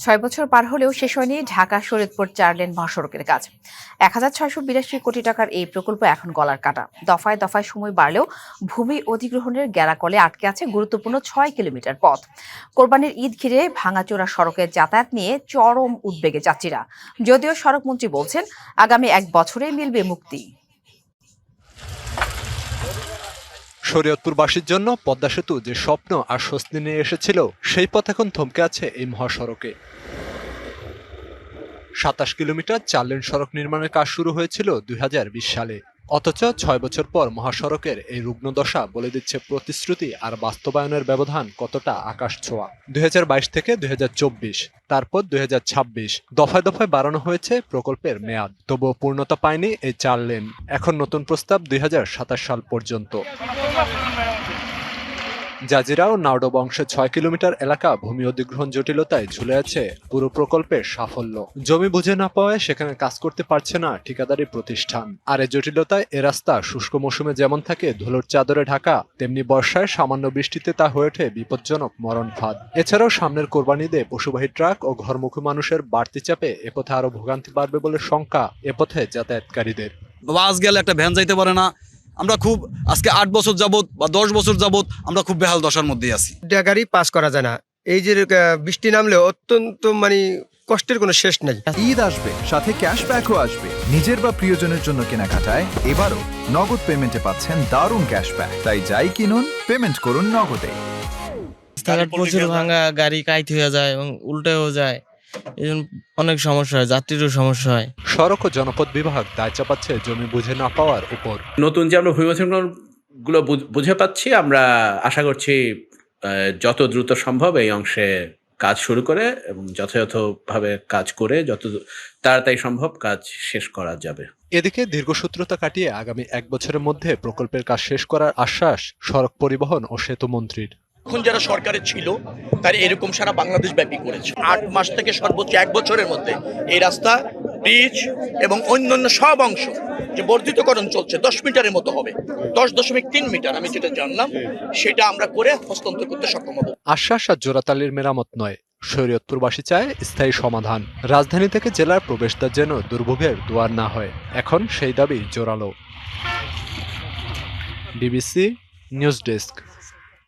6 বছর পার হলেও শেষ হয়নি ঢাকা শরীয়তপুর 4 লেন মহাসড়কের কাজ। 1682 কোটি টাকার এই প্রকল্প এখন গলার কাটা। দফায় দফায় সময় বাড়লেও ভূমি অধিগ্রহণের গ্যারাকলে আটকে আছে গুরুত্বপূর্ণ 6 কিলোমিটার পথ। কোরবানির ঈদ ঘিরে ভাঙাচোরা সড়কে যাতায়াত নিয়ে চরম উদ্বেগে যাত্রীরা। যদিও সড়কমন্ত্রী বলছেন আগামী 1 বছরেই মিলবে মুক্তি। শরীয়তপুরবাসীর জন্য পদ্মা সেতু যে স্বপ্ন আর স্বস্তি নিয়ে এসেছিল, সেই পথ এখন থমকে আছে এই মহাসড়কে। 27 কিলোমিটার 4 লেন সড়ক নির্মাণের কাজ শুরু হয়েছিল 2020 সালে। অথচ 6 বছর পর মহাসড়কের এই রুগ্নদশা বলে দিচ্ছে প্রতিশ্রুতি আর বাস্তবায়নের ব্যবধান কতটা আকাশ ছোঁয়া। 2022 থেকে 2024, তারপর 2026 দফায় দফায় বাড়ানো হয়েছে প্রকল্পের মেয়াদ, তবুও পূর্ণতা পায়নি এই 4 লেন। এখন নতুন প্রস্তাব 2027 সাল পর্যন্ত। জাজিরা ও নাওডোবা অংশে 6 কিলোমিটার এলাকা ভূমি অধিগ্রহণ জটিলতায় ঝুলে আছে পুরো প্রকল্পের সাফল্য। জমি বুঝে না পাওয়ায় সেখানে কাজ করতে পারছে না ঠিকাদারি প্রতিষ্ঠান। আর এই জটিলতায় এ রাস্তা শুষ্ক মৌসুমে যেমন থাকে ধুলোর চাদরে ঢাকা, তেমনি বর্ষায় সামান্য বৃষ্টিতে তা হয়ে ওঠে বিপজ্জনক মরণ ফাঁদ। এছাড়াও সামনের কোরবানিতে পশুবাহী ট্রাক ও ঘরমুখী মানুষের বাড়তি চাপে এ পথে আরো ভোগান্তি বাড়বে বলে শঙ্কা এ পথে যাতায়াতকারীদের। বাস গেলে একটা ভ্যান যাইতে পারে না। আমরা খুব আজকে 8 বছর যাবত বা 10 বছর যাবত আমরা খুব বেহাল দশার মধ্যে আছি। গাড়ি পাস করা যায় না। এই যে বৃষ্টি নামলে অত্যন্ত কষ্টের কোনো শেষ নাই। ঈদ আসবে, সাথে ক্যাশব্যাকও আসবে। নিজের বা প্রিয়জনের জন্য কেনাকাটায় এবারও নগদ পেমেন্টে পাচ্ছেন দারুণ ক্যাশব্যাক। তাই যাই কিনুন, পেমেন্ট করুন নগদে। রাস্তাঘাট প্রচুর ভাঙা, গাড়ি কাইট হয়ে যায় এবং উল্টেও যায়, এই জন্য অনেক সমস্যা হয়, যাত্রীরও সমস্যা হয়। সড়ক ও জনপথ বিভাগ দায় চাপাচ্ছে জমি বুঝে না পাওয়ার উপর। নতুন যে আমরা ভূমি গুলো বুঝে পাচ্ছি, আমরা আশা করছি যত দ্রুত সম্ভব এই অংশে কাজ শুরু করে এবং যথাযথভাবে কাজ করে যত তাড়াতাড়ি সম্ভব কাজ শেষ করা যাবে। এদিকে দীর্ঘসূত্রতা কাটিয়ে আগামী 1 বছরের মধ্যে প্রকল্পের কাজ শেষ করার আশ্বাস সড়ক পরিবহন ও সেতু মন্ত্রীর। এখন যারা সরকারে ছিল তারা এরকম সারা বাংলাদেশ ব্যাপী করেছে। 8 মাস থেকে সর্বোচ্চ 1 বছরের মধ্যে এই রাস্তা, ব্রিজ এবং অন্যান্য সব অংশ যে বর্ধিতকরণ চলছে 10 মিটারের মতো হবে, 10.3 মিটার আমি যেটা জানলাম, সেটা আমরা করে হস্তান্তর করতে সক্ষম হব। আশ্বাস আর জোড়াতালির মেরামত নয়, শরীয়তপুরবাসী চায় স্থায়ী সমাধান। রাজধানী থেকে জেলার প্রবেশদ্বার যেন দুর্ভোগের দুয়ার না হয়, এখন সেই দাবি জোরালো। DBC news desk.